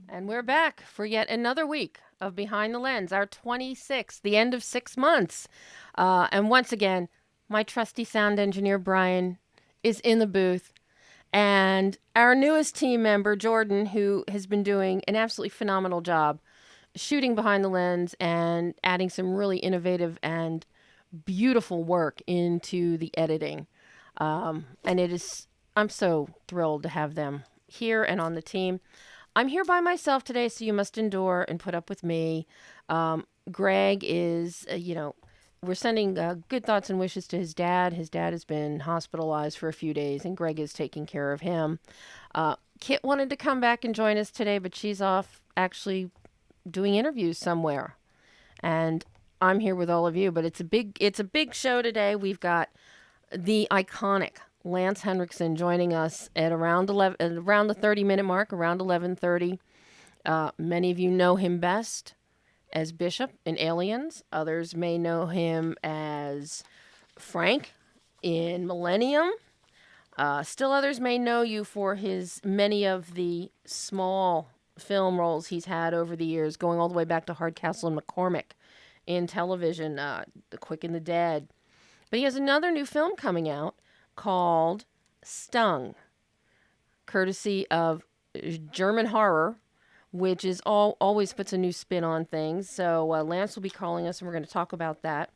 And we're back for yet another week of Behind the Lens, our 26th, the end of 6 months. And once again, my trusty sound engineer, Brian, is in the booth. And our newest team member, Jordan, who has been doing an absolutely phenomenal job shooting behind the lens and adding some really innovative and beautiful work into the editing. And I'm so thrilled to have them here and on the team. I'm here by myself today, so you must endure and put up with me. Greg is, we're sending good thoughts and wishes to his dad. His dad has been hospitalized for a few days, and Greg is taking care of him. Kit wanted to come back and join us today, but she's off actually doing interviews somewhere. And I'm here with all of you, but it's a big show today. We've got the iconic Lance Henriksen joining us at around the 30-minute mark, around 11:30. Many of you know him best as Bishop in Aliens. Others may know him as Frank in Millennium. Still others may know you for his many of the small film roles he's had over the years, going all the way back to Hardcastle and McCormick in television, The Quick and the Dead. But he has another new film coming out called Stung, courtesy of German Horror, which is always puts a new spin on things. So Lance will be calling us, and we're going to talk about that.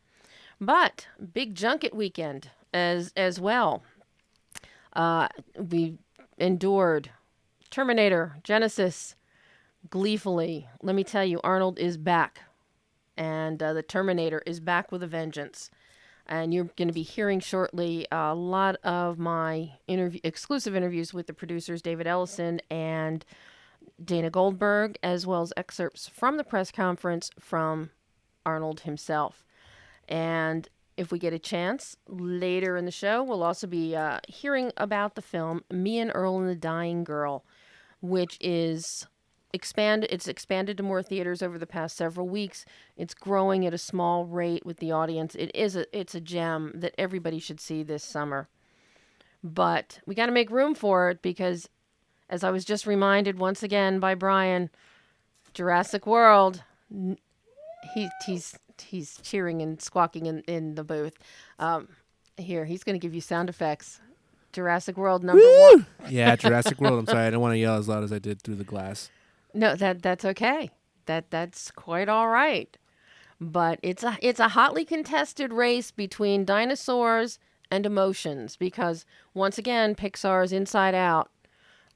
But big junket weekend as well. We endured Terminator Genisys gleefully. Let me tell you, Arnold is back, and the Terminator is back with a vengeance. And you're going to be hearing shortly a lot of my exclusive interviews with the producers, David Ellison and Dana Goldberg, as well as excerpts from the press conference from Arnold himself. And if we get a chance, later in the show, we'll also be hearing about the film Me and Earl and the Dying Girl, which is expanded to more theaters over the past several weeks. It's growing at a small rate with the audience. It's a gem that everybody should see this summer. But we got to make room for it because, as I was just reminded once again by Brian, Jurassic World, he's cheering and squawking in the booth. Here, he's going to give you sound effects. Jurassic World number one. Yeah, Jurassic World. I'm sorry, I don't want to yell as loud as I did through the glass. No, that's okay. That's quite all right. But it's a hotly contested race between dinosaurs and emotions because once again Pixar's Inside Out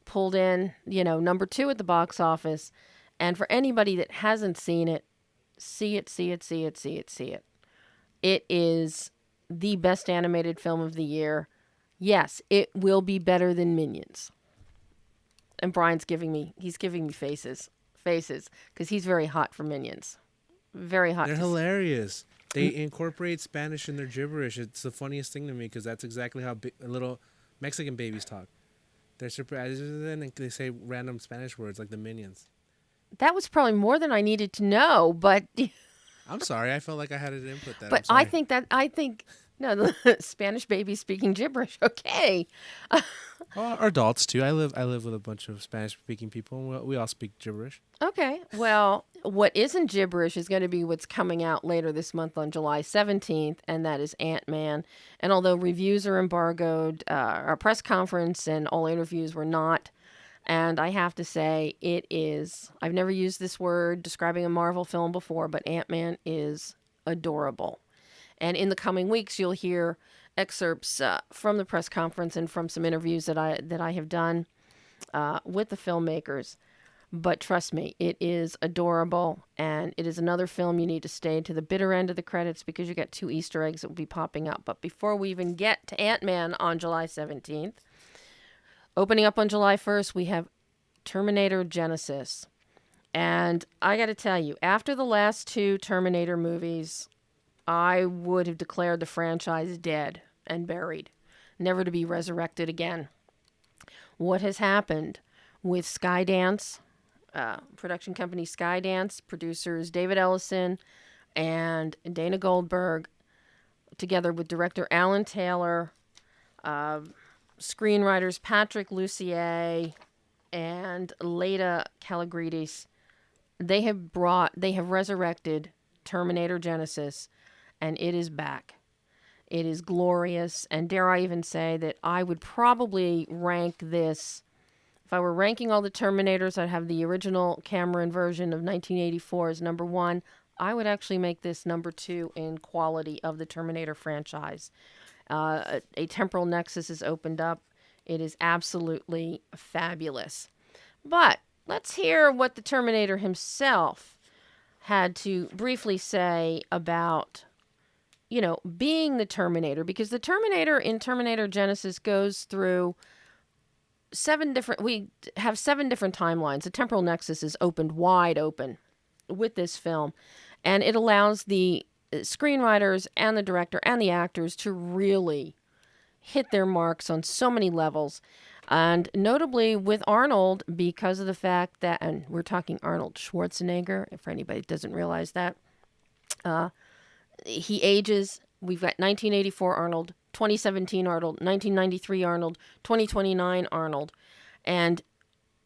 pulled in, number 2 at the box office. And for anybody that hasn't seen it, see it. It is the best animated film of the year. Yes, it will be better than Minions. And Brian's giving me faces because he's very hot for Minions. Very hot. They're hilarious. They incorporate Spanish in their gibberish. It's the funniest thing to me because that's exactly how little Mexican babies talk. They're surprised and they say random Spanish words like the Minions. That was probably more than I needed to know, but I'm sorry. I felt like I had an input that. But I think no, the Spanish babies speaking gibberish. Okay. Or adults too. I live with a bunch of Spanish-speaking people, and we all speak gibberish. Okay. Well, what isn't gibberish is going to be what's coming out later this month on July 17th, and that is Ant-Man. And although reviews are embargoed, our press conference and all interviews were not. And I have to say, I've never used this word describing a Marvel film before, but Ant-Man is adorable. And in the coming weeks, you'll hear excerpts from the press conference and from some interviews that I have done with the filmmakers. But trust me, it is adorable, and it is another film you need to stay to the bitter end of the credits because you got 2 Easter eggs that will be popping up. But before we even get to Ant-Man on July 17th, opening up on July 1st, we have Terminator Genisys. And I got to tell you, after the last two Terminator movies, I would have declared the franchise dead and buried, never to be resurrected again. What has happened with Skydance, production company Skydance, producers David Ellison and Dana Goldberg, together with director Alan Taylor, screenwriters Patrick Lussier and Laeta Kalogridis, they have resurrected Terminator Genisys, and it is back. It is glorious, and dare I even say that I would probably rank this, if I were ranking all the Terminators, I'd have the original Cameron version of 1984 as number one. I would actually make this number two in quality of the Terminator franchise. A temporal nexus is opened up. It is absolutely fabulous. But let's hear what the Terminator himself had to briefly say about, being the Terminator, because the Terminator in Terminator Genisys goes through we have 7 different timelines. The temporal nexus is opened wide open with this film, and it allows the screenwriters and the director and the actors to really hit their marks on so many levels. And notably with Arnold, because of the fact that, and we're talking Arnold Schwarzenegger, for anybody that doesn't realize that, he ages. We've got 1984 Arnold, 2017 Arnold, 1993 Arnold, 2029 Arnold. And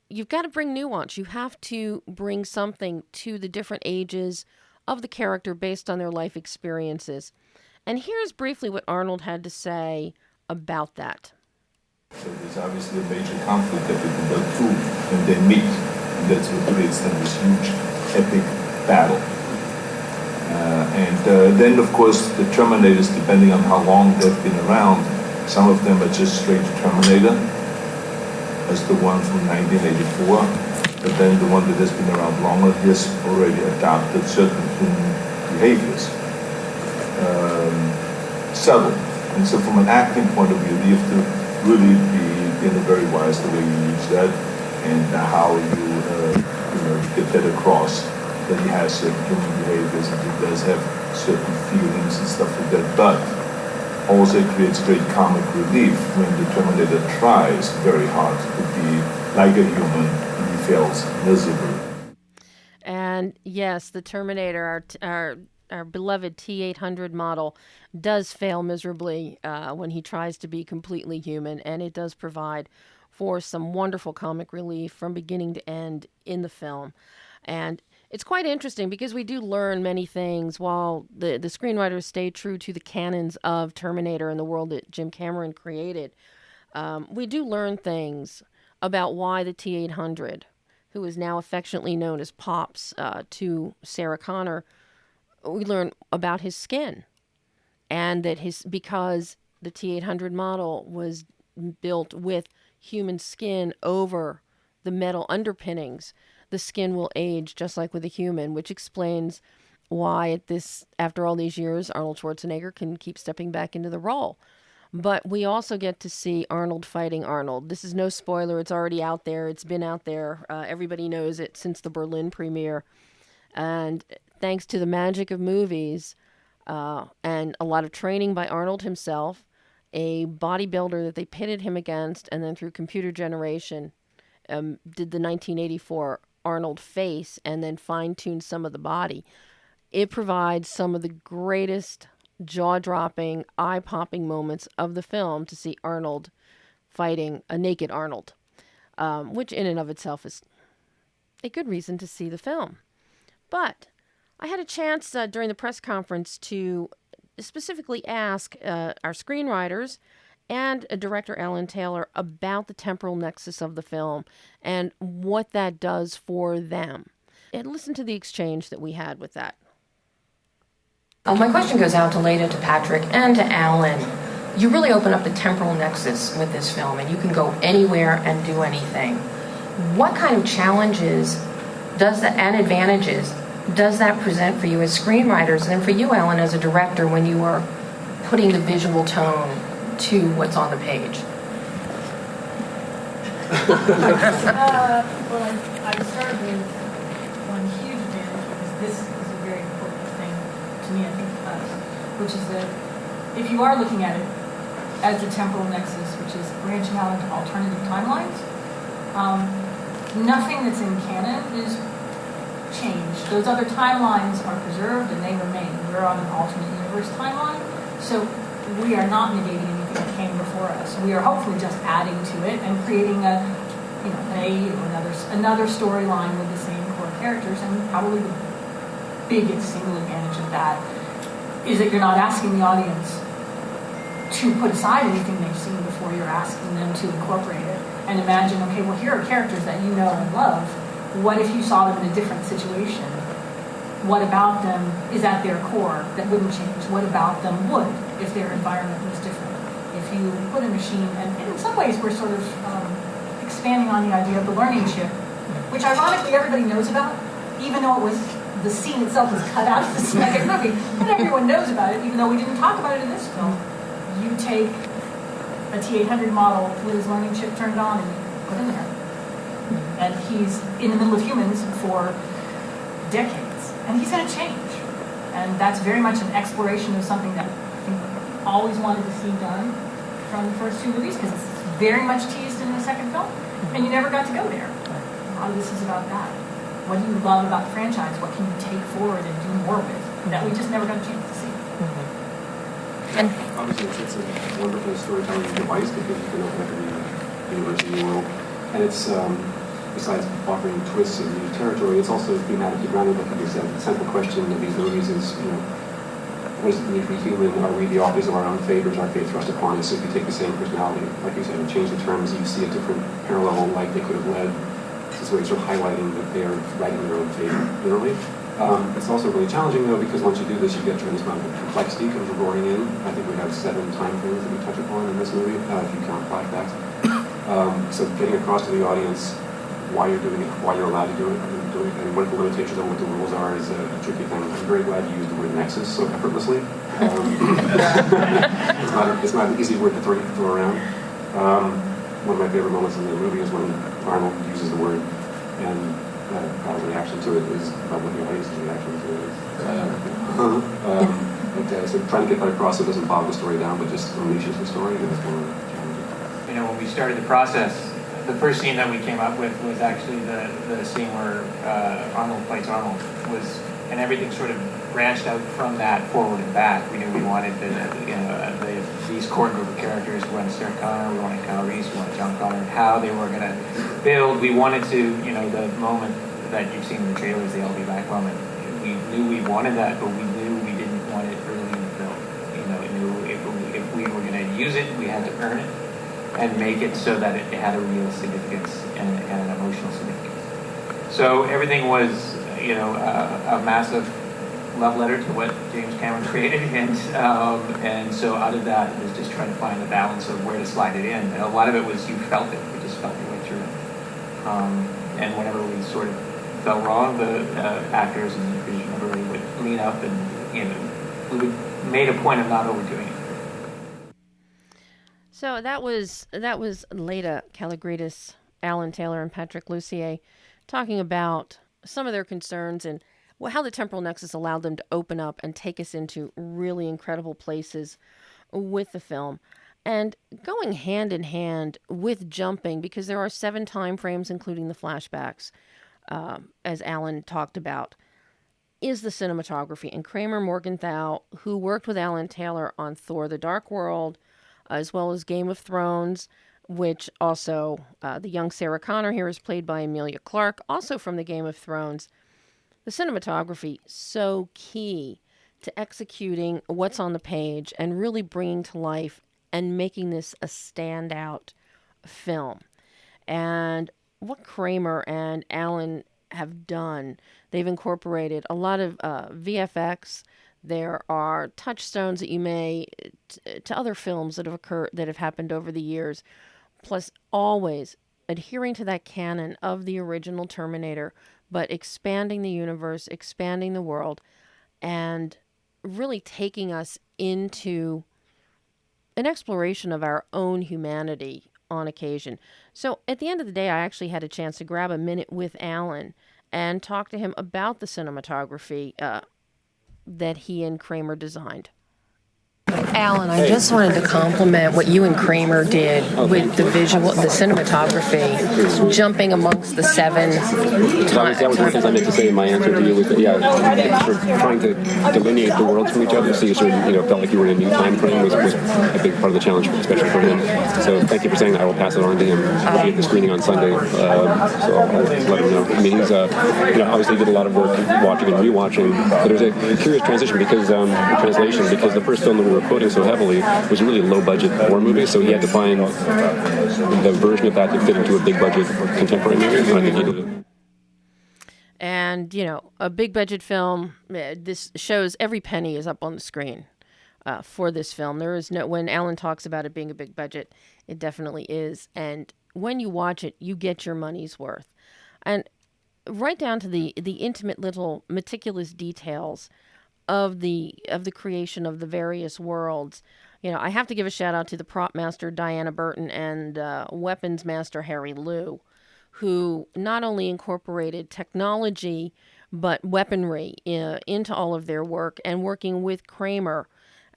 you've got to bring nuance. You have to bring something to the different ages of the character based on their life experiences. And here's briefly what Arnold had to say about that. So there's obviously a major conflict between the two when they meet. And that's what creates them this huge, epic battle. And then, of course, the Terminators, depending on how long they've been around, some of them are just straight Terminator, as the one from 1984. But then the one that has been around longer, he has already adopted certain human behaviors. Subtle. And so from an acting point of view, you have to really be very wise the way you use that and how you get that across. That he has certain human behaviors and he does have certain feelings and stuff like that, but also it creates great comic relief when the Terminator tries very hard to be like a human and he fails miserably. And yes, the Terminator, our beloved T-800 model, does fail miserably when he tries to be completely human, and it does provide for some wonderful comic relief from beginning to end in the film. And it's quite interesting because we do learn many things while the screenwriters stay true to the canons of Terminator and the world that Jim Cameron created. We do learn things about why the T-800, who is now affectionately known as Pops to Sarah Connor, we learn about his skin, and that because the T-800 model was built with human skin over the metal underpinnings, the skin will age just like with a human, which explains why after all these years, Arnold Schwarzenegger can keep stepping back into the role. But we also get to see Arnold fighting Arnold. This is no spoiler. It's already out there. It's been out there. Everybody knows it since the Berlin premiere. And thanks to the magic of movies and a lot of training by Arnold himself, a bodybuilder that they pitted him against, and then through computer generation, did the 1984 Arnold face and then fine-tuned some of the body. It provides some of the greatest jaw-dropping, eye-popping moments of the film to see Arnold fighting a naked Arnold, which in and of itself is a good reason to see the film. But I had a chance during the press conference to specifically ask our screenwriters and director Alan Taylor about the temporal nexus of the film and what that does for them. And listen to the exchange that we had with that. My question goes out to Laeta, to Patrick, and to Alan. You really open up the temporal nexus with this film, and you can go anywhere and do anything. What kind of challenges and advantages does that present for you as screenwriters, and for you, Alan, as a director, when you are putting the visual tone to what's on the page? Well, I start with this is a very important thing to me, I think, which is that if you are looking at it as the temporal nexus, which is branching out into alternative timelines, nothing that's in canon is changed. Those other timelines are preserved and they remain. We're on an alternate universe timeline, so we are not negating anything that came before us. We are hopefully just adding to it and creating another storyline with the same core characters. And probably the biggest single advantage of that is that you're not asking the audience to put aside anything they've seen before. You're asking them to incorporate it and imagine, okay, well, here are characters that you know and love. What if you saw them in a different situation? What about them is at their core that wouldn't change? What about them would if their environment was different? If you put a machine, and in some ways we're sort of expanding on the idea of the learning chip, which ironically everybody knows about, even though the scene itself was cut out of the second movie, but everyone knows about it, even though we didn't talk about it in this film. You take a T-800 model with his learning chip turned on and you put in there. And he's in the middle of humans for decades. And he's going to change. And that's very much an exploration of something that I think we always wanted to see done from the first two movies, because it's very much teased in the second film, and you never got to go there. A lot of this is about that. What do you love about the franchise? What can you take forward and do more with that we just never got a chance to see? And obviously, it's a wonderful storytelling device because you can open up a universe, a new world, and it's besides offering twists and new territory, it's also thematically grounded. Like you said, the central question of these movies is, what does it mean to be human? Are we the authors of our own fate, or is our fate thrust upon us? So if you take the same personality, like you said, and change the terms, you see a different parallel life they could have led. This way, sort of highlighting that they are writing their own fate, literally. It's also really challenging, though, because once you do this, you get tremendous amount of complexity comes roaring in. I think we have 7 time frames that we touch upon in this movie, if you count flashbacks. So getting across to the audience why you're doing it, why you're allowed to do it, and what the limitations and what the rules are is a tricky thing. I'm very glad you used the word nexus so effortlessly. It's not an easy word to throw around. One of my favorite moments in the movie is when Arnold uses the word, and Kyle's reaction to it is about what the audience's reaction to it is. So trying to get that across so it doesn't bog the story down, but just unleashes the story, and it's more challenging. When we started the process, the first scene that we came up with was actually the scene where Arnold fights Arnold, and everything sort of branched out from that forward and back. We knew we wanted these core group of characters. We wanted Sarah Connor, we wanted Kyle Reese, we wanted John Connor, and how they were going to build. We wanted to, the moment that you've seen in the trailers, the I'll Be Back moment. We knew we wanted that, but we knew we didn't want it early in the film. If we were going to use it, we had to earn it and make it so that it had a real significance and an emotional significance. So everything was, a massive love letter to what James Cameron created, and so out of that, it was just trying to find the balance of where to slide it in. And a lot of it was you felt it, you just felt your way through it. And whenever we sort of felt wrong, the actors and the producer everybody would lean up and, we made a point of not overdoing it. So that was Laeta Kalogridis, Alan Taylor, and Patrick Lussier talking about some of their concerns and how the temporal nexus allowed them to open up and take us into really incredible places with the film. And going hand in hand with jumping, because there are 7 time frames, including the flashbacks, as Alan talked about, is the cinematography. And Kramer Morgenthau, who worked with Alan Taylor on Thor: The Dark World, as well as Game of Thrones, which also, the young Sarah Connor here is played by Emilia Clarke, also from the Game of Thrones. The cinematography, so key to executing what's on the page and really bringing to life and making this a standout film. And what Kramer and Alan have done, they've incorporated a lot of VFX. There are touchstones that you may to other films that have happened over the years, plus always adhering to that canon of the original Terminator, but expanding the universe, expanding the world, and really taking us into an exploration of our own humanity on occasion. So at the end of the day, I actually had a chance to grab a minute with Alan and talk to him about the cinematography that he and Kramer designed. Alan, I just wanted to compliment what you and Kramer did with the cinematography, jumping amongst the seven. That was one of the things I meant to say in my answer to you. Sort of trying to delineate the worlds from each other, so you sort of, felt like you were in a new time frame was a big part of the challenge, especially for him. So thank you for saying that. I will pass it on to him. We'll be at the screening on Sunday, so I'll let him know. I mean, he's obviously did a lot of work watching and rewatching, but there's a curious transition because translation, because the first film that we were quoting so heavily was a really low-budget war movie, so he had to find the version of that to fit into a big-budget contemporary movie, and I think he did it. And, a big-budget film, this shows every penny is up on the screen for this film. There is no, when Alan talks about it being a big budget, it definitely is. And when you watch it, you get your money's worth. And right down to the intimate little meticulous details of the creation of the various worlds. I have to give a shout out to the prop master Diana Burton and weapons master Harry Liu, who not only incorporated technology but weaponry into all of their work, and working with Kramer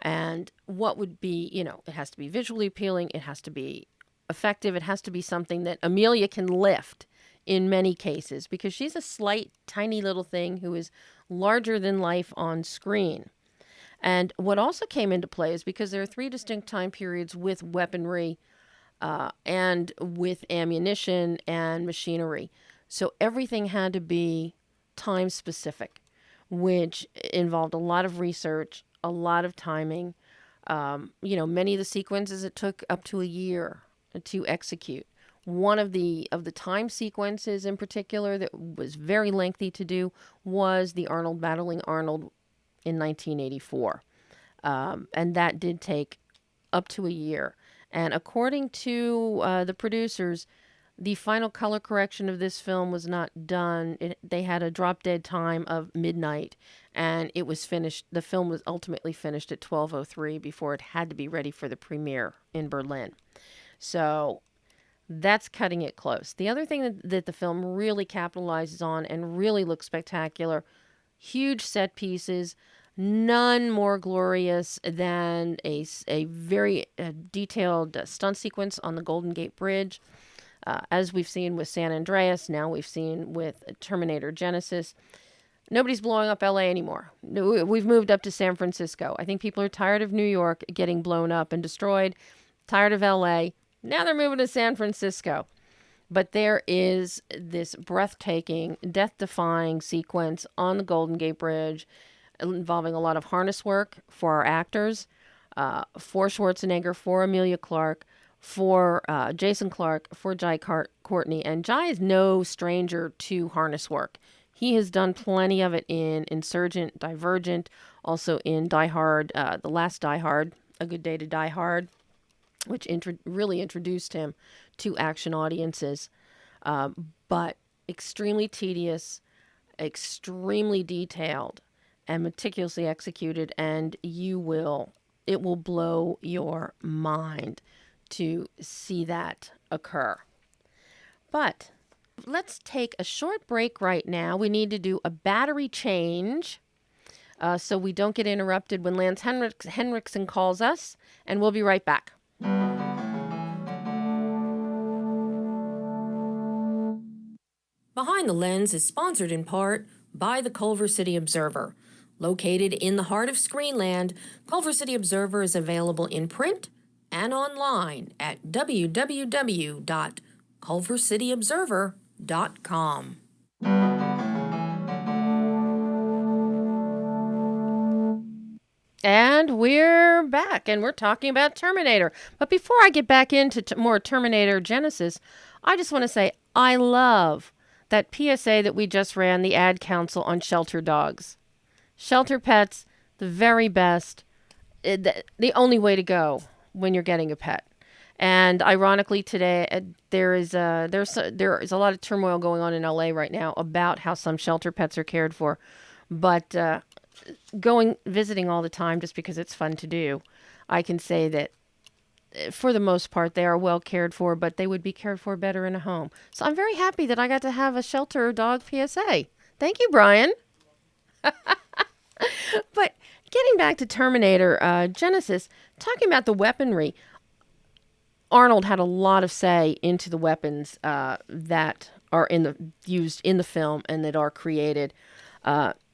and what would be, it has to be visually appealing, it has to be effective, it has to be something that Amelia can lift in many cases, because she's a slight, tiny little thing who is larger than life on screen. And what also came into play is because there are 3 distinct time periods with weaponry and with ammunition and machinery. So everything had to be time specific, which involved a lot of research, a lot of timing. Many of the sequences it took up to a year to execute. One of the time sequences in particular that was very lengthy to do was the Arnold battling Arnold in 1984. And that did take up to a year. And according to the producers, the final color correction of this film was not done. They had a drop dead time of midnight, and it was finished. The film was ultimately finished at 12:03 before it had to be ready for the premiere in Berlin. So that's cutting it close. The other thing that the film really capitalizes on and really looks spectacular, huge set pieces, none more glorious than a very detailed stunt sequence on the Golden Gate Bridge. As we've seen with San Andreas, now we've seen with Terminator Genisys. Nobody's blowing up LA anymore. We've moved up to San Francisco. I think people are tired of New York getting blown up and destroyed, tired of LA. Now they're moving to San Francisco. But there is this breathtaking, death-defying sequence on the Golden Gate Bridge involving a lot of harness work for our actors, for Schwarzenegger, for Emilia Clarke, for Jason Clarke, for Jai Courtney. And Jai is no stranger to harness work. He has done plenty of it in Insurgent, Divergent, also in Die Hard, the last Die Hard, A Good Day to Die Hard, which really introduced him to action audiences. But extremely tedious, extremely detailed, and meticulously executed, and it will blow your mind to see that occur. But let's take a short break right now. We need to do a battery change so we don't get interrupted when Lance Henriksen calls us, and we'll be right back. Behind the Lens is sponsored in part by the Culver City Observer. Located in the heart of Screenland, Culver City Observer is available in print and online at www.culvercityobserver.com. And we're back, and we're talking about Terminator. But before I get back into more Terminator Genisys, I just want to say I love that PSA that we just ran, the ad council on shelter dogs. Shelter pets, the very best, the only way to go when you're getting a pet. And ironically today, there is a lot of turmoil going on in LA right now about how some shelter pets are cared for. But visiting all the time just because it's fun to do, I can say that for the most part, they are well cared for, but they would be cared for better in a home. So I'm very happy that I got to have a shelter dog PSA. Thank you, Brian. But getting back to Terminator Genisys, talking about the weaponry, Arnold had a lot of say into the weapons that are used in the film and that are created.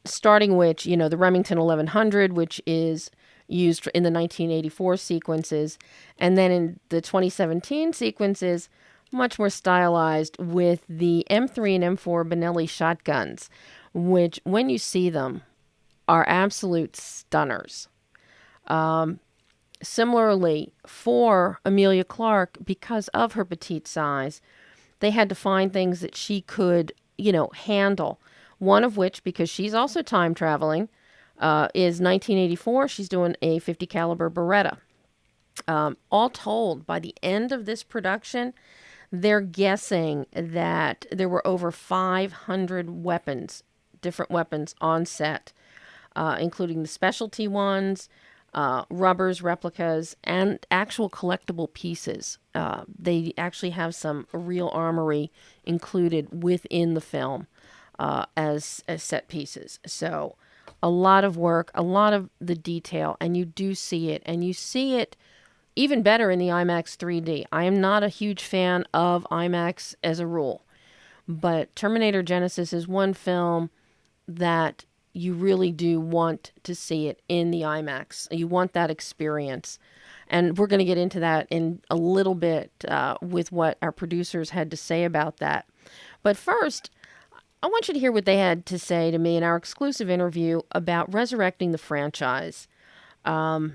Starting which, the Remington 1100, which is used in the 1984 sequences, and then in the 2017 sequences, much more stylized with the M3 and M4 Benelli shotguns, which, when you see them, are absolute stunners. Similarly, for Emilia Clarke, because of her petite size, they had to find things that she could, handle. One of which, because she's also time traveling, is 1984. She's doing a 50 caliber Beretta. All told, by the end of this production, they're guessing that there were over 500 weapons, different weapons on set, including the specialty ones, rubbers, replicas, and actual collectible pieces. They actually have some real armory included within the film as set pieces. So a lot of work, a lot of the detail, and you do see it, and you see it even better in the IMAX 3D. I am not a huge fan of IMAX as a rule, but Terminator Genisys is one film that you really do want to see it in the IMAX. You want that experience. And we're going to get into that in a little bit with what our producers had to say about that. But first, I want you to hear what they had to say to me in our exclusive interview about resurrecting the franchise. With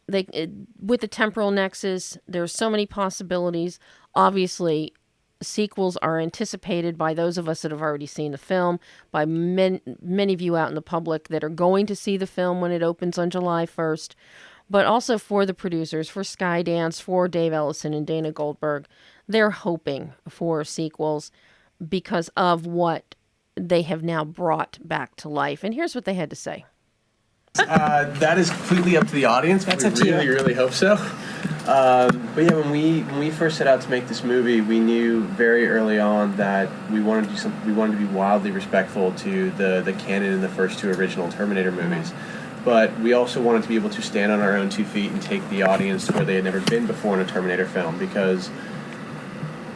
the temporal nexus, there's so many possibilities. Obviously, sequels are anticipated by those of us that have already seen the film, by many of you out in the public that are going to see the film when it opens on July 1st, but also for the producers, for Skydance, for Dave Ellison and Dana Goldberg. They're hoping for sequels because of what they have now brought back to life. And here's what they had to say. That is completely up to the audience. That's we up to you. really hope so. But yeah, when we first set out to make this movie, we knew very early on that we wanted to do something. We wanted to be wildly respectful to the canon in the first two original Terminator movies. But we also wanted to be able to stand on our own 2 feet and take the audience to where they had never been before in a Terminator film, because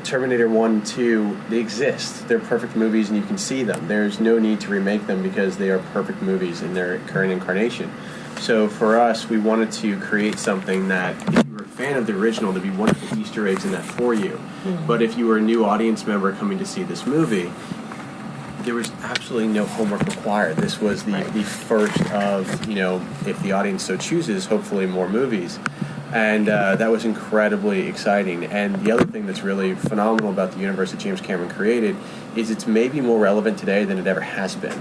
Terminator 1 and 2, they exist. They're perfect movies and you can see them. There's no need to remake them because they are perfect movies in their current incarnation. So for us, we wanted to create something that, if you were a fan of the original, there'd be wonderful Easter eggs in that for you. Mm-hmm. But if you were a new audience member coming to see this movie, there was absolutely no homework required. This was the first of, if the audience so chooses, hopefully more movies. And that was incredibly exciting. And the other thing that's really phenomenal about the universe that James Cameron created is it's maybe more relevant today than it ever has been.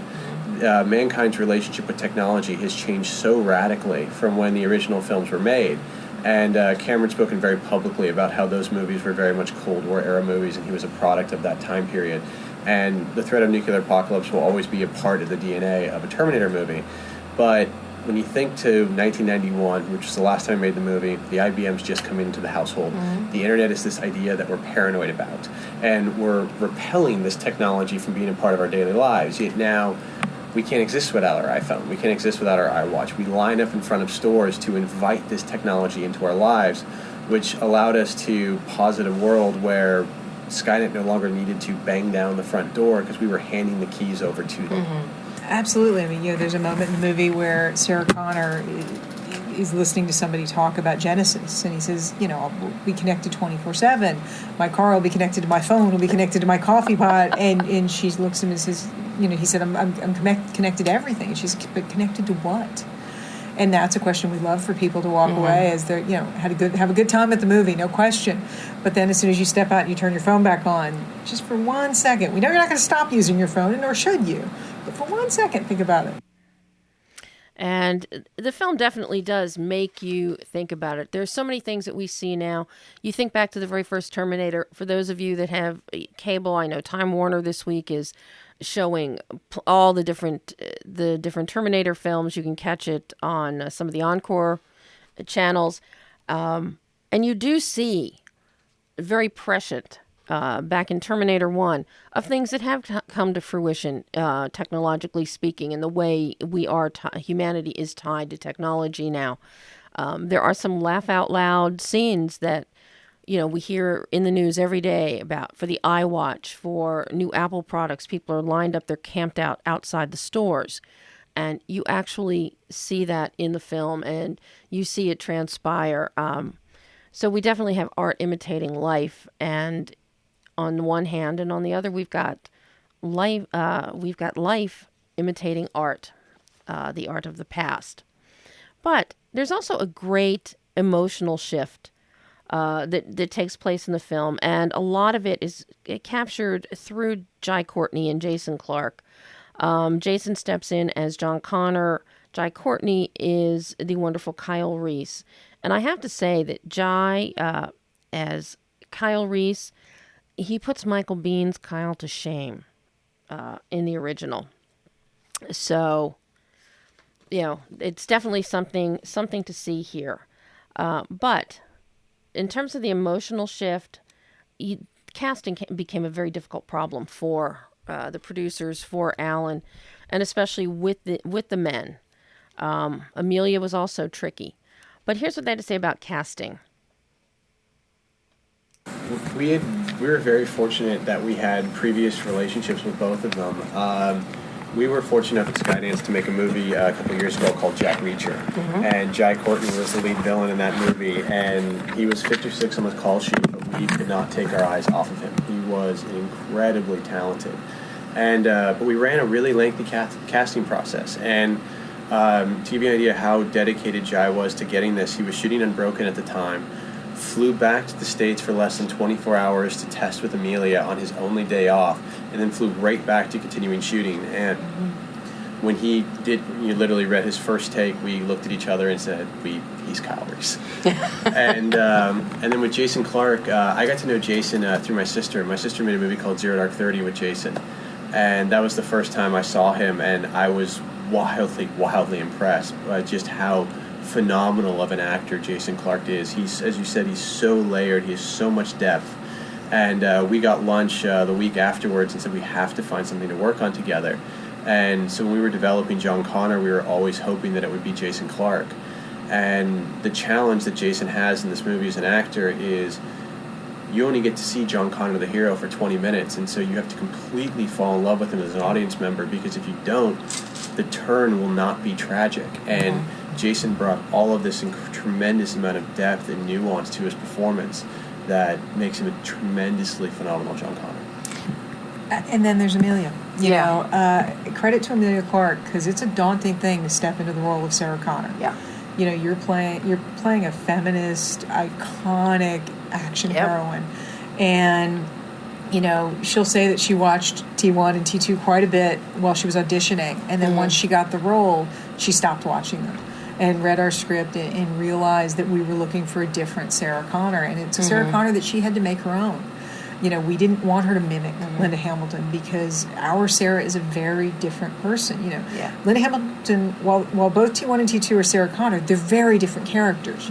Mankind's relationship with technology has changed so radically from when the original films were made. And Cameron's spoken very publicly about how those movies were very much Cold War era movies, and he was a product of that time period. And the threat of nuclear apocalypse will always be a part of the DNA of a Terminator movie. But when you think to 1991, which was the last time I made the movie, the IBM's just come into the household. Mm-hmm. The internet is this idea that we're paranoid about. And we're repelling this technology from being a part of our daily lives. Yet now, we can't exist without our iPhone. We can't exist without our iWatch. We line up in front of stores to invite this technology into our lives, which allowed us to posit a world where Skynet no longer needed to bang down the front door because we were handing the keys over to them. Mm-hmm. Absolutely. I mean, there's a moment in the movie where Sarah Connor is listening to somebody talk about Genisys, and he says, I'll be connected 24/7. My car will be connected to my phone, will be connected to my coffee pot, and she looks at him and says, he said, I'm connected to everything. And she's, but connected to what? And that's a question we love for people to walk away as they're, have a good time at the movie, no question. But then as soon as you step out and you turn your phone back on, just for 1 second, we know you're not going to stop using your phone, nor should you. But for 1 second, think about it. And the film definitely does make you think about it. There's so many things that we see now. You think back to the very first Terminator. For those of you that have cable, I know Time Warner this week is showing all the different Terminator films. You can catch it on some of the Encore channels. And you do see very prescient, back in Terminator 1, of things that have come to fruition, technologically speaking, and the way humanity is tied to technology now. There are some laugh out loud scenes that, we hear in the news every day about for the iWatch, for new Apple products. People are lined up, they're camped out outside the stores. And you actually see that in the film, and you see it transpire. So we definitely have art imitating life, and on the one hand, and on the other, we've got life. We've got life imitating art, the art of the past. But there's also a great emotional shift that takes place in the film, and a lot of it is captured through Jai Courtney and Jason Clarke. Jason steps in as John Connor. Jai Courtney is the wonderful Kyle Reese. And I have to say that Jai, as Kyle Reese, he puts Michael Bihn's Kyle to shame in the original. So, it's definitely something to see here. But in terms of the emotional shift, casting became a very difficult problem for the producers, for Alan, and especially with the men. Amelia was also tricky. But here's what they had to say about casting. We were very fortunate that we had previous relationships with both of them. We were fortunate enough at Skydance to make a movie a couple years ago called Jack Reacher. And Jai Courtney was the lead villain in that movie, and he was 56 on the call sheet, but we could not take our eyes off of him. He was incredibly talented. And but we ran a really lengthy casting process, and to give you an idea how dedicated Jai was to getting this, he was shooting Unbroken at the time, flew back to the States for less than 24 hours to test with Amelia on his only day off, and then flew right back to continuing shooting. And when he did, you literally read his first take, we looked at each other and said, he's Kyle Reese. And then with Jason Clarke, I got to know Jason through my sister. My sister made a movie called Zero Dark 30 with Jason. And that was the first time I saw him, and I was wildly impressed by just how phenomenal of an actor Jason Clarke is. He's, as you said, he's so layered. He has so much depth. And we got lunch the week afterwards and said we have to find something to work on together. And so when we were developing John Connor, we were always hoping that it would be Jason Clarke. And the challenge that Jason has in this movie as an actor is you only get to see John Connor the hero for 20 minutes, and so you have to completely fall in love with him as an audience member, because if you don't, the turn will not be tragic. And Jason brought all of this tremendous amount of depth and nuance to his performance that makes him a tremendously phenomenal John Connor. And then there's Amelia. You know, credit to Amelia Clarke, because it's a daunting thing to step into the role of Sarah Connor. Yeah. You're playing a feminist, iconic action heroine, and she'll say that she watched T1 and T2 quite a bit while she was auditioning, and then once she got the role, she stopped watching them and read our script and realized that we were looking for a different Sarah Connor, and it's a Sarah Connor that she had to make her own. We didn't want her to mimic Linda Hamilton, because our Sarah is a very different person. Linda Hamilton, while both T1 and T2 are Sarah Connor, they're very different characters.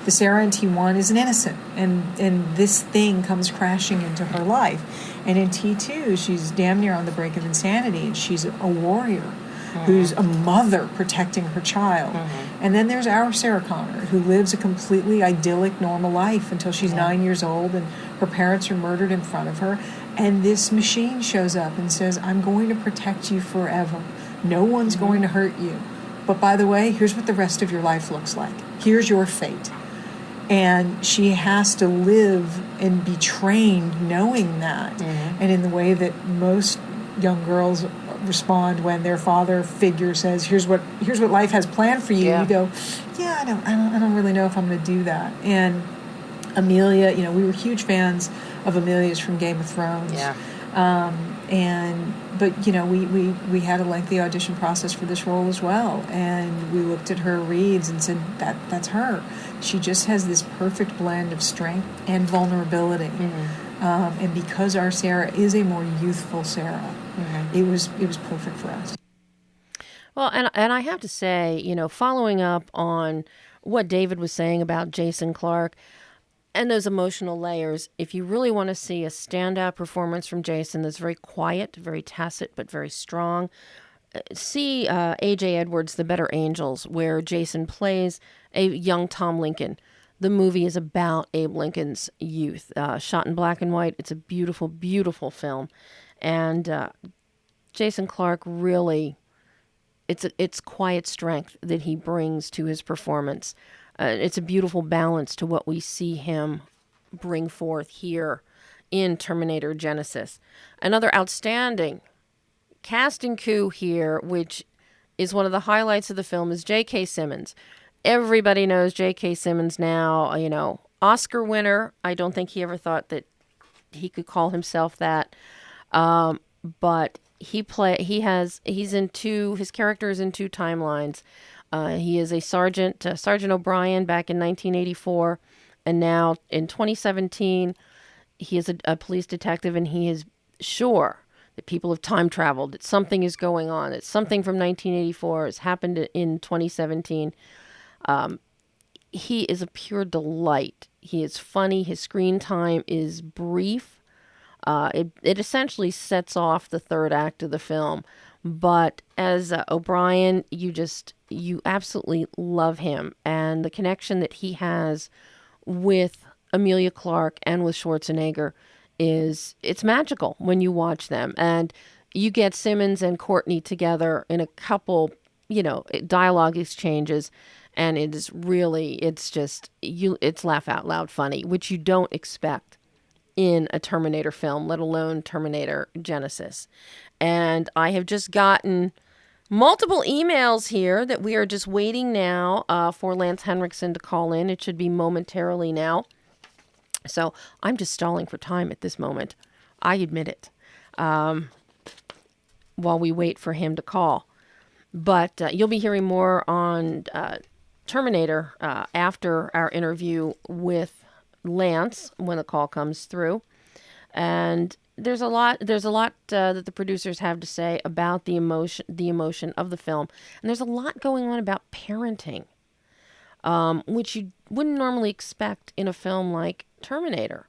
The Sarah in T1 is an innocent, and this thing comes crashing into her life. And in T2, she's damn near on the brink of insanity, and she's a warrior who's a mother protecting her child. And then there's our Sarah Connor, who lives a completely idyllic, normal life until she's 9 years old and her parents are murdered in front of her. And this machine shows up and says, I'm going to protect you forever. No one's going to hurt you. But by the way, here's what the rest of your life looks like. Here's your fate. And she has to live and be trained knowing that. And in the way that most young girls respond when their father figure says, here's what life has planned for you. You go, I don't really know if I'm going to do that. And Amelia, we were huge fans of Amelia's from Game of Thrones. But we had a lengthy audition process for this role as well, and we looked at her reads and said that's her. She just has this perfect blend of strength and vulnerability. And because our Sarah is a more youthful Sarah, it was perfect for us. Well, and I have to say, following up on what David was saying about Jason Clarke, and those emotional layers. If you really want to see a standout performance from Jason that's very quiet, very tacit, but very strong, see A.J. Edwards' The Better Angels, where Jason plays a young Tom Lincoln. The movie is about Abe Lincoln's youth, shot in black and white. It's a beautiful, beautiful film. And Jason Clarke really, it's quiet strength that he brings to his performance. It's a beautiful balance to what we see him bring forth here in Terminator Genisys. Another outstanding casting coup here, which is one of the highlights of the film, is J.K. Simmons. Everybody knows J.K. Simmons now, Oscar winner. I don't think he ever thought that he could call himself that. But his character is in two timelines. He is a Sergeant O'Brien back in 1984, and now in 2017, he is a police detective, and he is sure that people have time traveled, that something is going on, that something from 1984 has happened in 2017. He is a pure delight. He is funny. His screen time is brief. It essentially sets off the third act of the film. But as O'Brien, you absolutely love him. And the connection that he has with Emilia Clarke and with Schwarzenegger it's magical when you watch them. And you get Simmons and Courtney together in a couple, dialogue exchanges. And it's laugh out loud funny, which you don't expect in a Terminator film, let alone Terminator Genisys. And I have just gotten multiple emails here that we are just waiting now for Lance Henriksen to call in. It should be momentarily now. So I'm just stalling for time at this moment. I admit it. While we wait for him to call. But you'll be hearing more on Terminator after our interview with Lance when the call comes through. And there's a lot that the producers have to say about the emotion of the film. And there's a lot going on about parenting, which you wouldn't normally expect in a film like Terminator.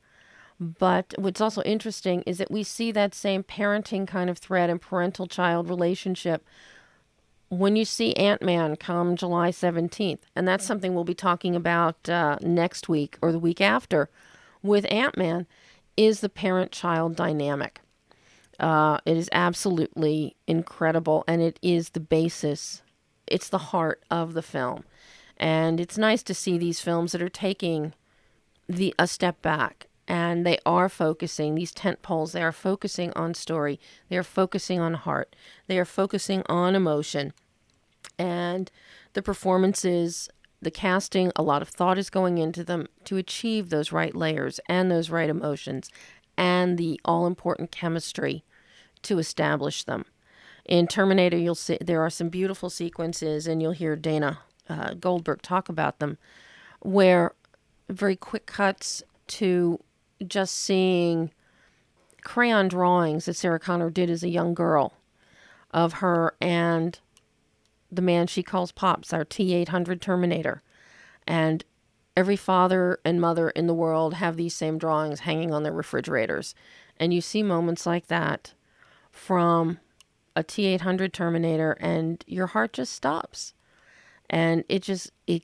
But what's also interesting is that we see that same parenting kind of thread and parental-child relationship when you see Ant-Man come July 17th. And that's something we'll be talking about next week or the week after with Ant-Man, is the parent-child dynamic. It is absolutely incredible, and it is the basis. It's the heart of the film. And it's nice to see these films that are taking a step back, and they are focusing, these tent poles, they are focusing on story, they are focusing on heart, they are focusing on emotion, and the performances, the casting, a lot of thought is going into them to achieve those right layers and those right emotions and the all-important chemistry to establish them. In Terminator, you'll see there are some beautiful sequences, and you'll hear Dana Goldberg talk about them, where very quick cuts to just seeing crayon drawings that Sarah Connor did as a young girl of her and the man she calls Pops, our T-800 Terminator. And every father and mother in the world have these same drawings hanging on their refrigerators. And you see moments like that from a T-800 Terminator, and your heart just stops. And it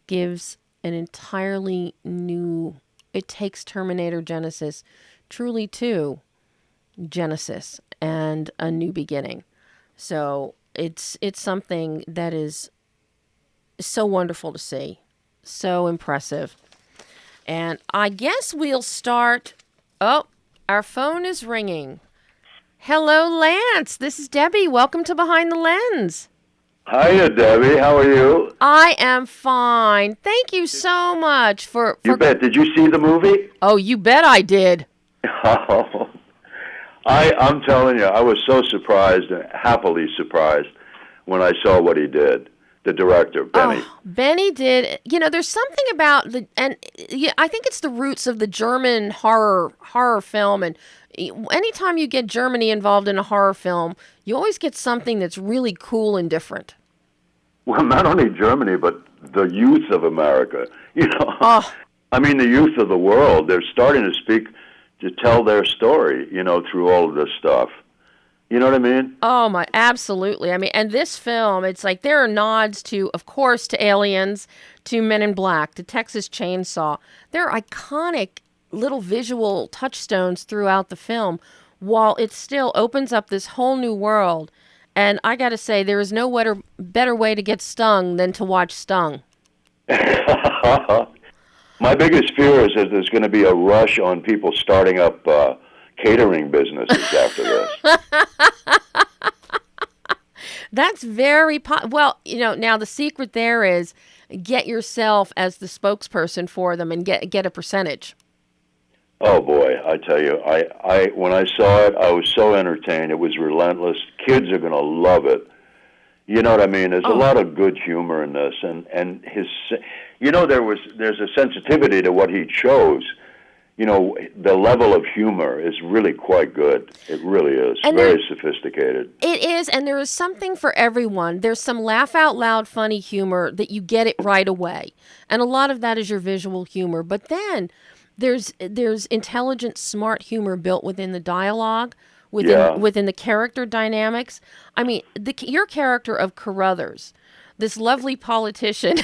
gives an entirely new, it takes Terminator Genisys truly to Genesis and a new beginning. So it's something that is so wonderful to see, so impressive. And I guess we'll start. Oh, our phone is ringing. Hello, Lance. This is Debbie. Welcome to Behind the Lens. Hiya, Debbie. How are you? I am fine. Thank you so much for... You bet. Did you see the movie? Oh, you bet I did. Oh, I'm telling you, I was so surprised, happily surprised, when I saw what he did. The director, Benny. Oh, Benny did. You know, there's something about I think it's the roots of the German horror film. And anytime you get Germany involved in a horror film, you always get something that's really cool and different. Well, not only Germany, but the youth of America. You know, I mean, the youth of the world, they're starting to tell their story, through all of this stuff. You know what I mean? Oh my, absolutely. I mean, and this film, it's like there are nods to, of course, to Aliens, to Men in Black, to Texas Chainsaw. There are iconic little visual touchstones throughout the film, while it still opens up this whole new world. And I got to say, there is no better way to get stung than to watch Stung. My biggest fear is that there's going to be a rush on people starting up catering businesses after this. That's very well, now the secret there is get yourself as the spokesperson for them and get a percentage. Oh boy, I tell you, I when I saw it, I was so entertained. It was relentless. Kids are going to love it. You know what I mean? There's a lot of good humor in this, and his, there's a sensitivity to what he chose. The level of humor is really quite good. It really is. And very sophisticated. It is, and there is something for everyone. There's some laugh out loud funny humor that you get it right away. And a lot of that is your visual humor. But then there's intelligent, smart humor built within the dialogue, within the character dynamics. I mean, your character of Carruthers, this lovely politician.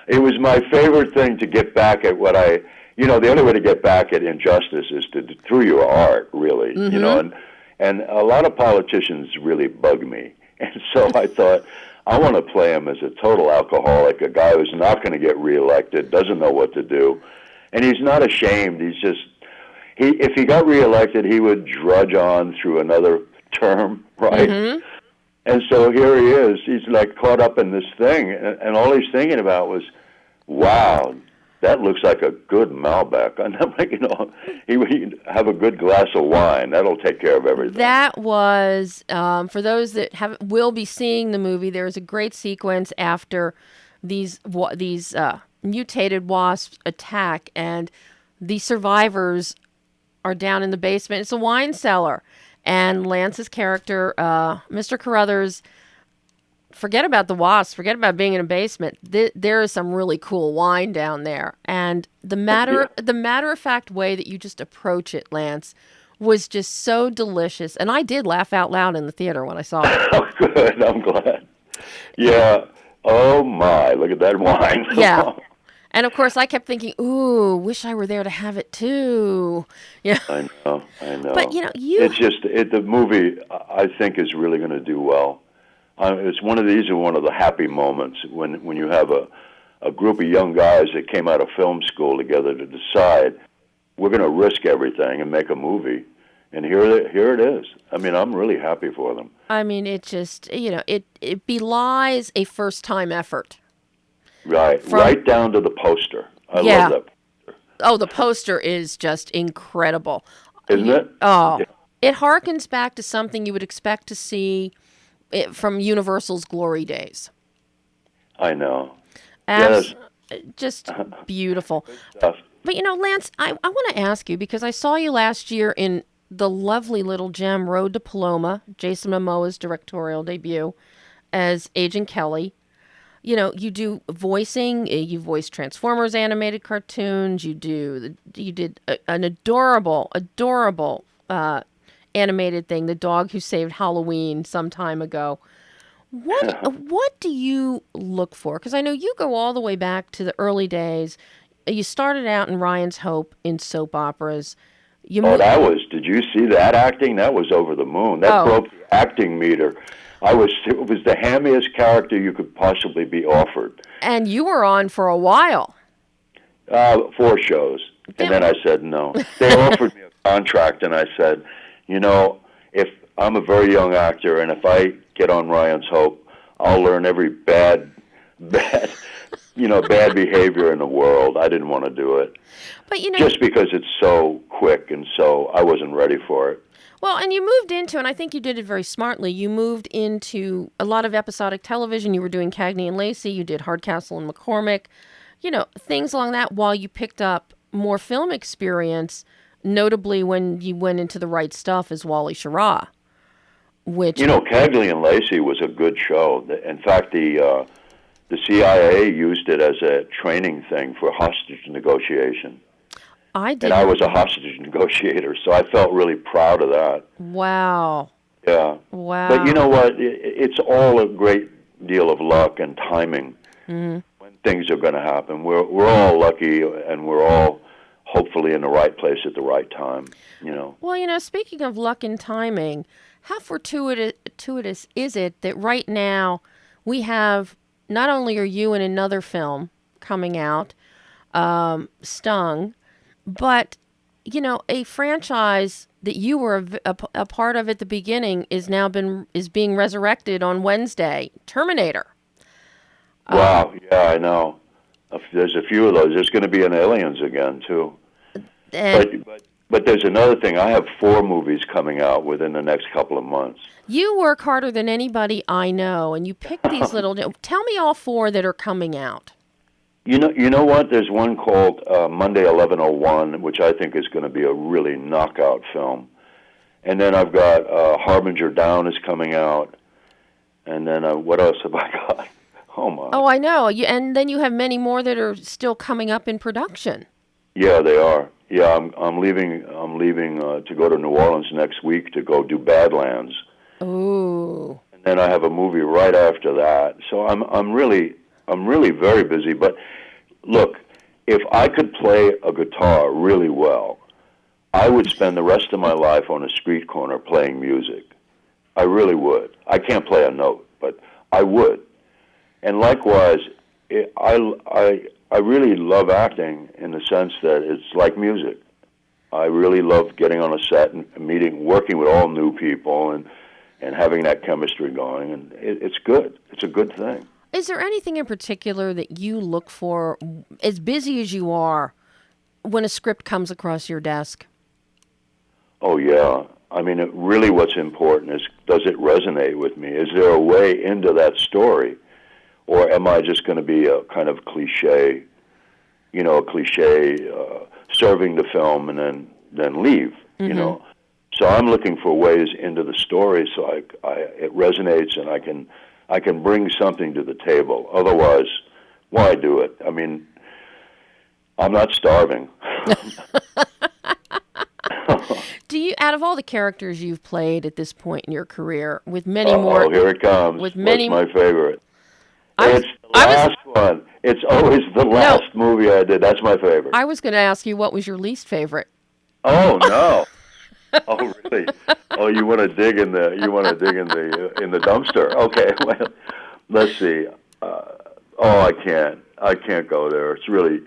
It was my favorite thing to get back at what the only way to get back at injustice is through your art, really. Mm-hmm. And a lot of politicians really bug me. And so I thought, I want to play him as a total alcoholic, a guy who's not going to get reelected, doesn't know what to do. And he's not ashamed. He's just, if he got reelected, he would drudge on through another term, right? Mm-hmm. And so here he is. He's like caught up in this thing. And all he's thinking about was, wow, that looks like a good Malbec. And I'm like, he would have a good glass of wine. That'll take care of everything. That was, for those that will be seeing the movie, there's a great sequence after these mutated wasps attack, and the survivors are down in the basement. It's a wine cellar. And Lance's character, Mr. Carruthers, forget about the wasps, forget about being in a basement. There is some really cool wine down there. And the matter-of-fact way that you just approach it, Lance, was just so delicious. And I did laugh out loud in the theater when I saw it. Oh, good. I'm glad. Yeah. Oh, my. Look at that wine. Yeah. And, of course, I kept thinking, ooh, wish I were there to have it, too. Yeah. I know. But, It's just, the movie, I think, is really going to do well. These are one of the happy moments when you have a group of young guys that came out of film school together to decide, we're going to risk everything and make a movie. And here it is. I mean, I'm really happy for them. I mean, it just, it belies a first-time effort. Right, right down to the poster. I love that poster. Oh, the poster is just incredible. Isn't it? Oh, yeah. It harkens back to something you would expect to see from Universal's glory days. I know. Just beautiful. But, Lance, I want to ask you, because I saw you last year in the lovely little gem Road to Paloma, Jason Momoa's directorial debut as Agent Kelly. You do voicing. You voice Transformers animated cartoons. You did an adorable animated thing, The Dog Who Saved Halloween, some time ago. What do you look for? Because I know you go all the way back to the early days. You started out in Ryan's Hope in soap operas. Did you see that acting? That was over the moon. That broke the acting meter. It was the hammiest character you could possibly be offered. And you were on for a while. 4 shows. And then I said no. They offered me a contract, and I said, if I'm a very young actor, and if I get on Ryan's Hope, I'll learn every bad behavior in the world. I didn't want to do it. But just because it's so quick, and so I wasn't ready for it. Well, and you moved into, and I think you did it very smartly, you moved into a lot of episodic television. You were doing Cagney Lacey, you did Hardcastle and McCormick, things along that, while you picked up more film experience, notably when you went into The Right Stuff as Wally Schirra, which... Cagney and Lacey was a good show. In fact, the the CIA used it as a training thing for hostage negotiation. And I was a hostage negotiator, so I felt really proud of that. Wow. Yeah. Wow. But you know what? It's all a great deal of luck and timing when things are going to happen. We're all lucky, and we're all hopefully in the right place at the right time, you know. Well, you know, speaking of luck and timing, how fortuitous is it that right now we have, not only are you in another film coming out, Stung, but, you know, a franchise that you were a part of at the beginning is being resurrected on Wednesday, Terminator. Wow, yeah, I know. There's a few of those. There's going to be an Aliens again, too. But there's another thing. I have 4 movies coming out within the next couple of months. You work harder than anybody I know, and you pick these little... Tell me all 4 that are coming out. You know what? There's one called Monday 11:01, which I think is going to be a really knockout film. And then I've got Harbinger Down is coming out. And then what else have I got? Oh, my. Oh, I know. And then you have many more that are still coming up in production. Yeah, they are. Yeah, I'm leaving to go to New Orleans next week to go do Badlands. Ooh. And then I have a movie right after that. So I'm really very busy. But look, if I could play a guitar really well, I would spend the rest of my life on a street corner playing music. I really would. I can't play a note, but I would. And likewise, I really love acting in the sense that it's like music. I really love getting on a set and working with all new people and having that chemistry going. And it's good. It's a good thing. Is there anything in particular that you look for, as busy as you are, when a script comes across your desk? Oh, yeah. I mean, what's important is, does it resonate with me? Is there a way into that story? Or am I just going to be a kind of cliche, serving the film and then leave, you know? So I'm looking for ways into the story so it resonates and I can bring something to the table. Otherwise, why do it? I mean, I'm not starving. Do you, out of all the characters you've played at this point in your career, with many more... Oh, here it comes. What's my favorite? It's the last one. It's always the last movie I did. That's my favorite. I was going to ask you, what was your least favorite? Oh, no. Oh, really? Oh, you want to dig in the dumpster? Okay. Well, let's see. I can't go there. It's really,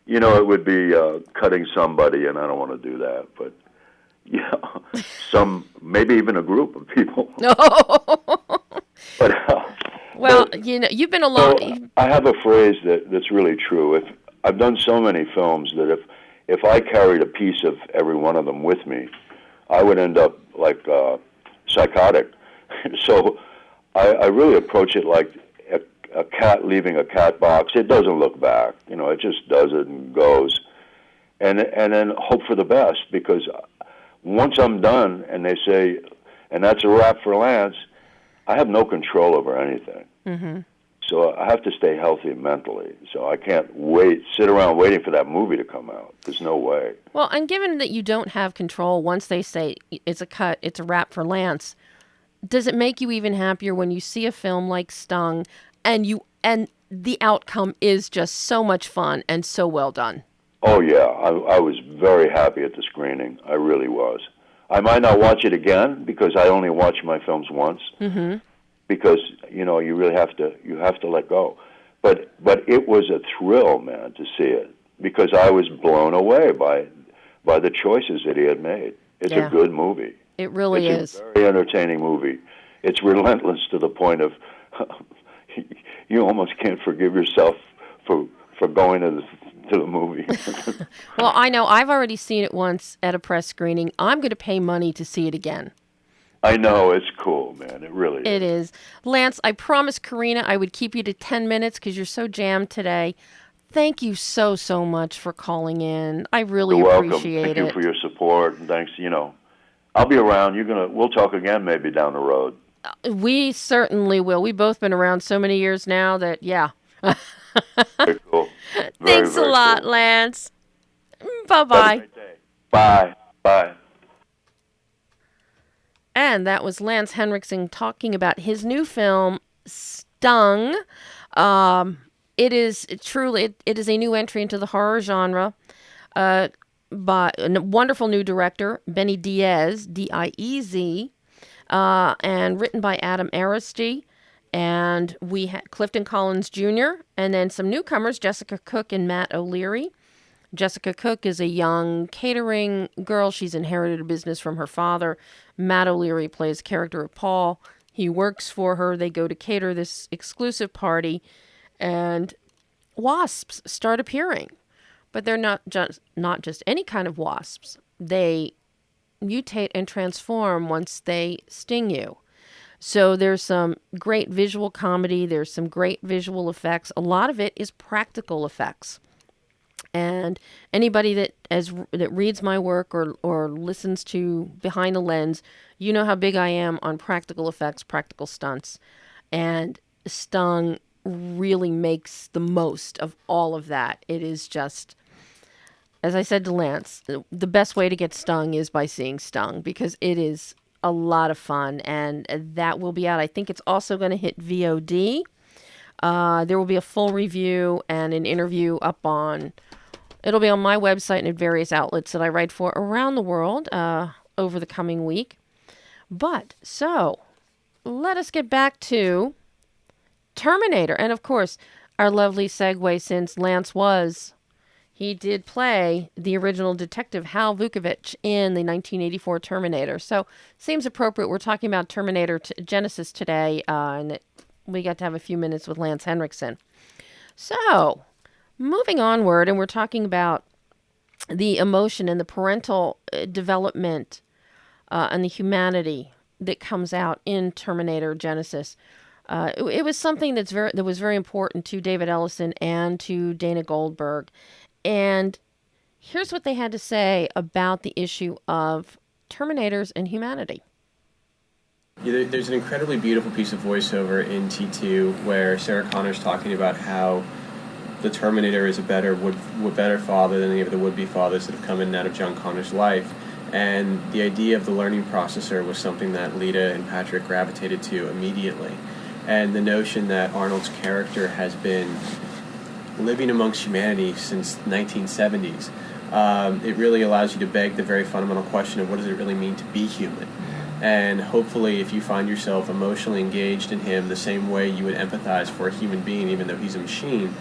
it would be cutting somebody, and I don't want to do that. But maybe even a group of people. No. But well, you've been alone. So I have a phrase that's really true. If I've done so many films that if I carried a piece of every one of them with me, I would end up like psychotic. So I really approach it like a cat leaving a cat box. It doesn't look back. It just does it and goes. And then hope for the best, because once I'm done and they say, and that's a wrap for Lance, I have no control over anything. Mm-hmm. So I have to stay healthy mentally. So I can't sit around waiting for that movie to come out. There's no way. Well, and given that you don't have control, once they say it's a cut, it's a wrap for Lance, does it make you even happier when you see a film like Stung and the outcome is just so much fun and so well done? Oh, yeah. I was very happy at the screening. I really was. I might not watch it again because I only watch my films once. Mm-hmm. Because you really have to let go, but it was a thrill, man, to see it, because I was blown away by the choices that he had made. It's a good movie. It really is. It's a very entertaining movie. It's relentless to the point of you almost can't forgive yourself for going to the movie. Well, I know I've already seen it once at a press screening. I'm going to pay money to see it again. I know, it's cool, man. It really is. It is. Lance, I promised Karina I would keep you to 10 minutes because you're so jammed today. Thank you so much for calling in. I really appreciate it. Thank you for your support, and thanks. I'll be around. We'll talk again maybe down the road. We certainly will. We've both been around so many years now that, Very cool. Thanks a lot, cool. Lance. Bye-bye. Have a great day. Bye. Bye. And that was Lance Henriksen talking about his new film, Stung. It is a new entry into the horror genre by a wonderful new director, Benny Diez, D-I-E-Z, and written by Adam Aristide. And we had Clifton Collins Jr., and then some newcomers, Jessica Cook and Matt O'Leary. Jessica Cook is a young catering girl. She's inherited a business from her father. Matt O'Leary plays the character of Paul. He works for her. They go to cater this exclusive party, and wasps start appearing. But they're not just any kind of wasps. They mutate and transform once they sting you. So there's some great visual comedy. There's some great visual effects. A lot of it is practical effects. And anybody that reads my work or listens to Behind the Lens, you know how big I am on practical effects, practical stunts. And Stung really makes the most of all of that. It is just, as I said to Lance, the best way to get stung is by seeing Stung, because it is a lot of fun. And that will be out. I think it's also going to hit VOD. There will be a full review and an interview up on... It'll be on my website and at various outlets that I write for around the world over the coming week. But, so, let us get back to Terminator. And, of course, our lovely segue, since Lance he did play the original detective Hal Vukovich in the 1984 Terminator. So, seems appropriate. We're talking about Terminator Genisys today, and we got to have a few minutes with Lance Henriksen. So... moving onward, and we're talking about the emotion and the parental development and the humanity that comes out in Terminator Genisys. It was something that was very important to David Ellison and to Dana Goldberg. And here's what they had to say about the issue of Terminators and humanity. Yeah, there's an incredibly beautiful piece of voiceover in T2 where Sarah Connor's talking about how the Terminator is a better father than any of the would-be fathers that have come in and out of John Connor's life. And the idea of the learning processor was something that Laeta and Patrick gravitated to immediately. And the notion that Arnold's character has been living amongst humanity since the 1970s, it really allows you to beg the very fundamental question of what does it really mean to be human? And hopefully if you find yourself emotionally engaged in him the same way you would empathize for a human being even though he's a machine,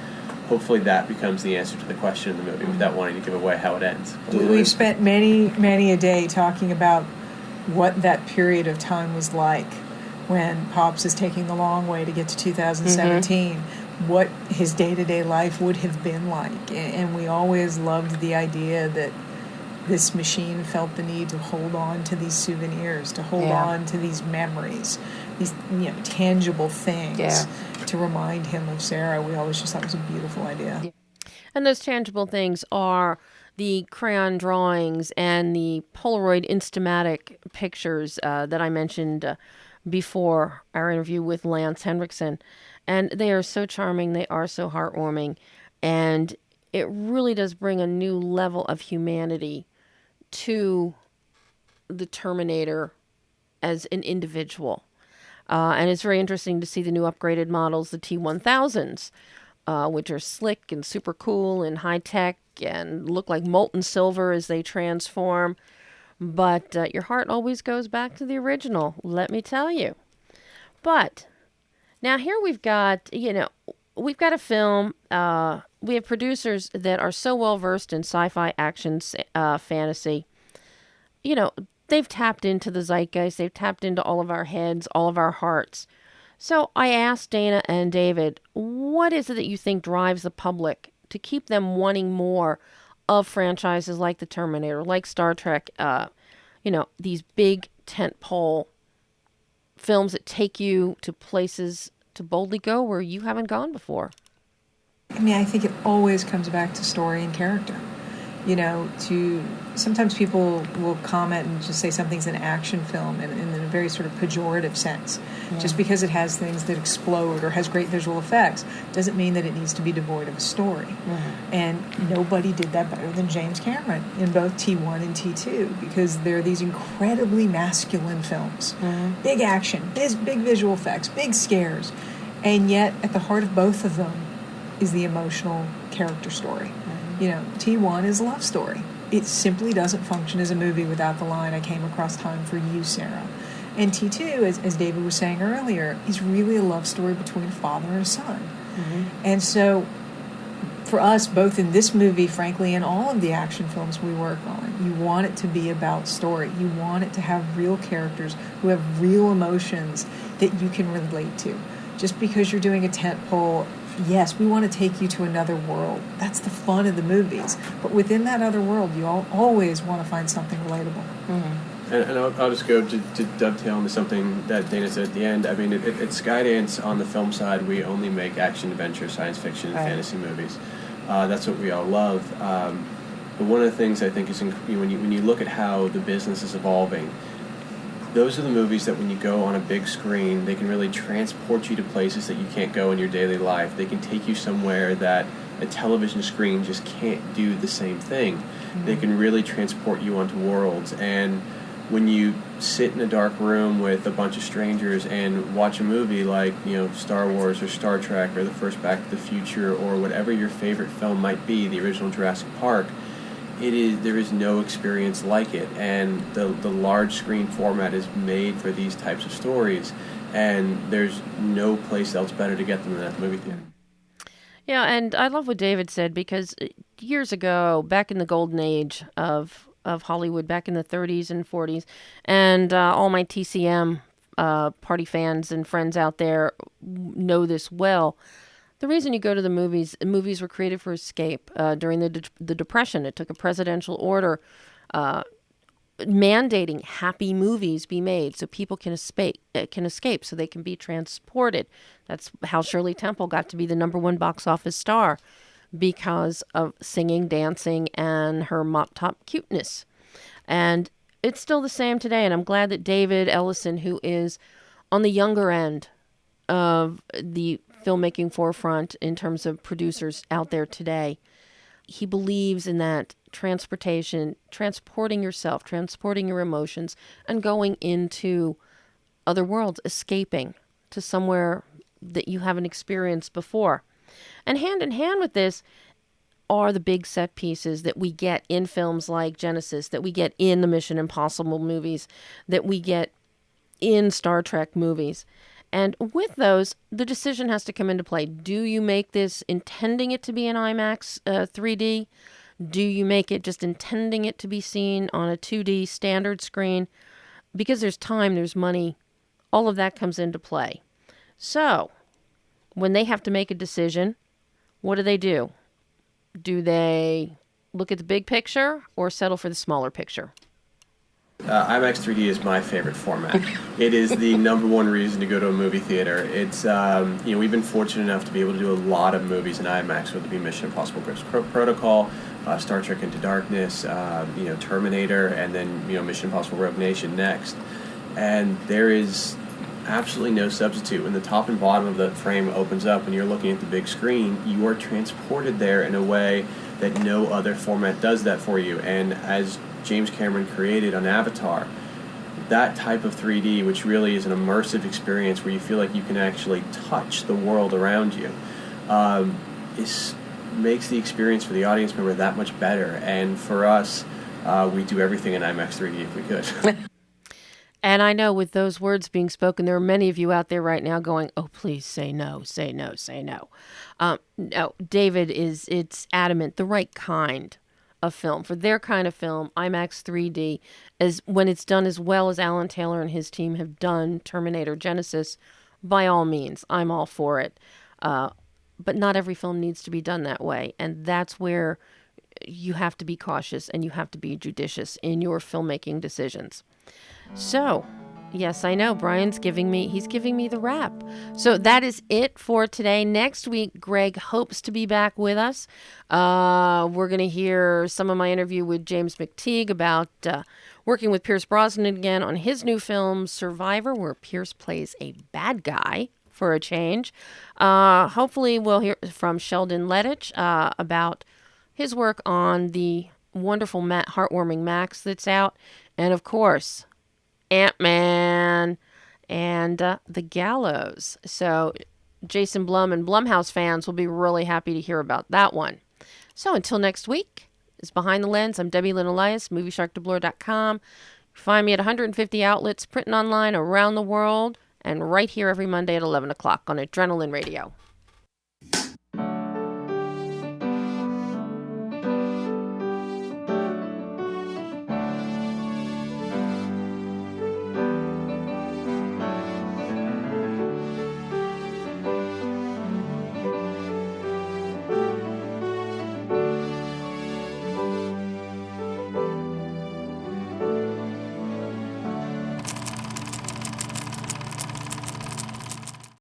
hopefully that becomes the answer to the question in the movie without wanting to give away how it ends. We've spent many a day talking about what that period of time was like when Pops is taking the long way to get to 2017, what his day-to-day life would have been like. And we always loved the idea that this machine felt the need to hold on to these souvenirs, to hold on to these memories, these tangible things to remind him of Sarah. We always just thought it was a beautiful idea. Yeah. And those tangible things are the crayon drawings and the Polaroid Instamatic pictures that I mentioned before our interview with Lance Henriksen. And they are so charming. They are so heartwarming. And it really does bring a new level of humanity to the Terminator as an individual. And it's very interesting to see the new upgraded models, the T-1000s, which are slick and super cool and high-tech and look like molten silver as they transform. But your heart always goes back to the original, let me tell you. But now here we've got a film. We have producers that are so well-versed in sci-fi, action, fantasy. They've tapped into the zeitgeist. They've tapped into all of our heads, all of our hearts. So I asked Dana and David, what is it that you think drives the public to keep them wanting more of franchises like the Terminator, like Star Trek, these big tentpole films that take you to places to boldly go where you haven't gone before? I think it always comes back to story and character. Sometimes people will comment and just say something's an action film in a very sort of pejorative sense. Yeah. Just because it has things that explode or has great visual effects doesn't mean that it needs to be devoid of a story. Mm-hmm. And nobody did that better than James Cameron in both T1 and T2, because they're these incredibly masculine films. Mm-hmm. Big action, big visual effects, big scares. And yet at the heart of both of them is the emotional character story. T1 is a love story. It simply doesn't function as a movie without the line, "I came across time for you, Sarah." And T2, as David was saying earlier, is really a love story between a father and a son. Mm-hmm. And so for us, both in this movie, frankly, and all of the action films we work on, you want it to be about story. You want it to have real characters who have real emotions that you can relate to. Just because you're doing a tentpole, yes, we want to take you to another world. That's the fun of the movies. But within that other world, you always want to find something relatable. Mm-hmm. And I'll just go to dovetail into something that Dana said at the end. I mean, at Skydance, on the film side, we only make action, adventure, science fiction, and fantasy movies. That's what we all love. But one of the things I think is when you look at how the business is evolving, those are the movies that when you go on a big screen, they can really transport you to places that you can't go in your daily life. They can take you somewhere that a television screen just can't do the same thing. Mm-hmm. They can really transport you onto worlds. And when you sit in a dark room with a bunch of strangers and watch a movie like, Star Wars or Star Trek or the first Back to the Future or whatever your favorite film might be, the original Jurassic Park, there is no experience like it, and the large screen format is made for these types of stories, and there's no place else better to get them than at the movie theater. Yeah, and I love what David said, because years ago, back in the golden age of Hollywood, back in the 30s and 40s, and all my TCM party fans and friends out there know this well. The reason you go to the movies were created for escape during the Depression. It took a presidential order mandating happy movies be made so people can escape, so they can be transported. That's how Shirley Temple got to be the #1 box office star, because of singing, dancing, and her mop-top cuteness. And it's still the same today, and I'm glad that David Ellison, who is on the younger end of the filmmaking forefront in terms of producers out there today, he believes in that transportation, transporting yourself, transporting your emotions, and going into other worlds, escaping to somewhere that you haven't experienced before. And hand in hand with this are the big set pieces that we get in films like Genisys, that we get in the Mission Impossible movies, that we get in Star Trek movies. And with those, the decision has to come into play. Do you make this intending it to be an IMAX 3D? Do you make it just intending it to be seen on a 2D standard screen? Because there's time, there's money, all of that comes into play. So, when they have to make a decision, what do? Do they look at the big picture or settle for the smaller picture? IMAX 3D is my favorite format. It is the #1 reason to go to a movie theater. It's we've been fortunate enough to be able to do a lot of movies in IMAX, whether it be Mission Impossible Ghost Protocol, Star Trek Into Darkness, Terminator, and then Mission Impossible Rogue Nation next. And there is absolutely no substitute. When the top and bottom of the frame opens up and you're looking at the big screen, you are transported there in a way that no other format does that for you. And as James Cameron created on Avatar, that type of 3D, which really is an immersive experience where you feel like you can actually touch the world around you, makes the experience for the audience member that much better. And for us, we do everything in IMAX 3D if we could. And I know with those words being spoken, there are many of you out there right now going, oh, please say no, say no, say no. No, David it's adamant, the right kind of film. For their kind of film, IMAX 3D, is when it's done as well as Alan Taylor and his team have done Terminator Genisys, by all means, I'm all for it. But not every film needs to be done that way. And that's where you have to be cautious and you have to be judicious in your filmmaking decisions. So, Yes, I know. Brian's giving me the rap. So that is it for today. Next week, Greg hopes to be back with us. We're going to hear some of my interview with James McTeague about working with Pierce Brosnan again on his new film, Survivor, where Pierce plays a bad guy for a change. Hopefully we'll hear from Sheldon Lettich about his work on the wonderful heartwarming Max that's out. And of course, Ant-Man and The Gallows. So Jason Blum and Blumhouse fans will be really happy to hear about that one. So until next week, it's Behind the Lens. I'm Debbie Lynn Elias, MovieSharkDoubleur.com. Find me at 150 outlets, printing online around the world, and right here every Monday at 11 o'clock on Adrenaline Radio.